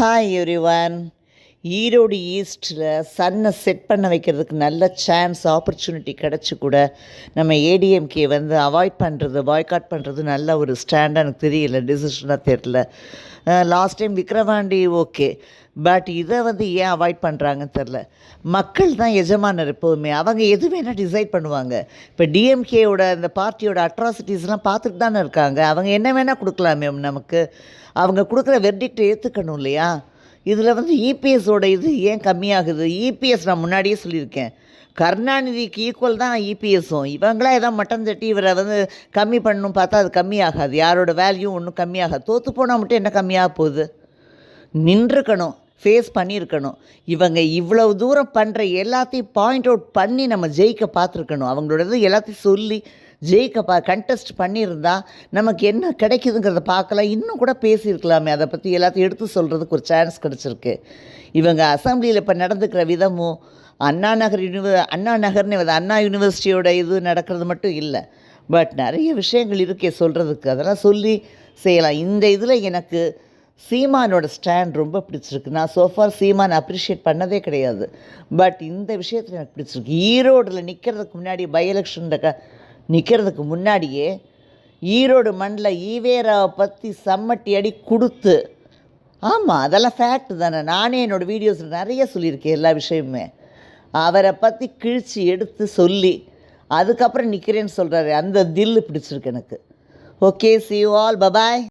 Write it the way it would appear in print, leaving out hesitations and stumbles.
Hi everyone. Erode ஈஸ்ட்டில் சன்னை set பண்ண வைக்கிறதுக்கு நல்ல சான்ஸ் ஆப்பர்ச்சுனிட்டி கிடச்சி கூட நம்ம ஏடிஎம்கே வந்து அவாய்ட் பண்ணுறது பாய்காட் பண்ணுறது நல்ல ஒரு ஸ்டாண்டாக எனக்கு தெரியல, டிசிஷனாக தெரியல. Last time Vikravandi okay, but இதை வந்து ஏன் அவாய்ட் பண்ணுறாங்கன்னு தெரில. மக்கள் தான் எஜமானர் எப்போவுமே, அவங்க எது வேணால் டிசைட் பண்ணுவாங்க. இப்போ டிஎம்கேயோட அந்த பார்ட்டியோட அட்ராசிட்டிஸ்லாம் பார்த்துட்டு தானே இருக்காங்க. அவங்க என்ன வேணால் கொடுக்கலாமே நமக்கு. அவங்க கொடுக்குற வெர்டிக்டை ஏற்றுக்கணும் இல்லையா? இதில் வந்து இபிஎஸோட இது ஏன் கம்மியாகுது? இபிஎஸ் நான் முன்னாடியே சொல்லியிருக்கேன், கருணாநிதிக்கு ஈக்குவல் தான் இபிஎஸும். இவங்களாம் எதாவது மட்டன் தட்டி இவரை வந்து கம்மி பண்ணணும் பார்த்தா அது கம்மியாகாது. யாரோட வேல்யூ ஒன்றும் கம்மியாகாது. தோற்று போனால் மட்டும் என்ன கம்மியாக போகுது? நின்றுக்கணும், ஃபேஸ் பண்ணியிருக்கணும். இவங்க இவ்வளவு தூரம் பண்ணுற எல்லாத்தையும் பாயிண்ட் அவுட் பண்ணி நம்ம ஜெயிக்க பார்த்துருக்கணும். அவங்களோடது எல்லாத்தையும் சொல்லி ஜெயிக்க கண்டெஸ்ட் பண்ணியிருந்தா நமக்கு என்ன கிடைக்குதுங்கிறத பார்க்கலாம். இன்னும் கூட பேசியிருக்கலாமே, அதை பற்றி எல்லாத்தையும் எடுத்து சொல்கிறதுக்கு ஒரு சான்ஸ் கிடச்சிருக்கு. இவங்க அசம்பிளியில் இப்போ நடந்துக்கிற விதமும் அண்ணா நகர்னு அண்ணா யூனிவர்சிட்டியோட இது நடக்கிறது மட்டும் இல்லை, பட் நிறைய விஷயங்கள் இருக்கே சொல்கிறதுக்கு. அதெல்லாம் சொல்லி செய்யலாம். இந்த இதில் எனக்கு சீமானோட ஸ்டாண்ட் ரொம்ப பிடிச்சிருக்கு. நான் சோஃபார் சீமான் அப்ரிஷியேட் பண்ணதே கிடையாது, பட் இந்த விஷயத்தில் எனக்கு பிடிச்சிருக்கு. ஈரோடில் நிற்கிறதுக்கு முன்னாடி பை எலெக்ஷனில் நிற்கிறதுக்கு முன்னாடியே ஈரோடு மண்ணில் ஈவேராவை பற்றி சம்மட்டி அடி கொடுத்து, ஆமாம் அதெல்லாம் ஃபேக்ட் தானே. நானே என்னோடய வீடியோஸில் நிறைய சொல்லியிருக்கேன் எல்லா விஷயமுமே. அவரை பற்றி கிழித்து எடுத்து சொல்லி அதுக்கப்புறம் நிற்கிறேன்னு சொல்கிறாரு. அந்த தில்லு பிடிச்சிருக்கு எனக்கு. Okay, see you all, bye bye.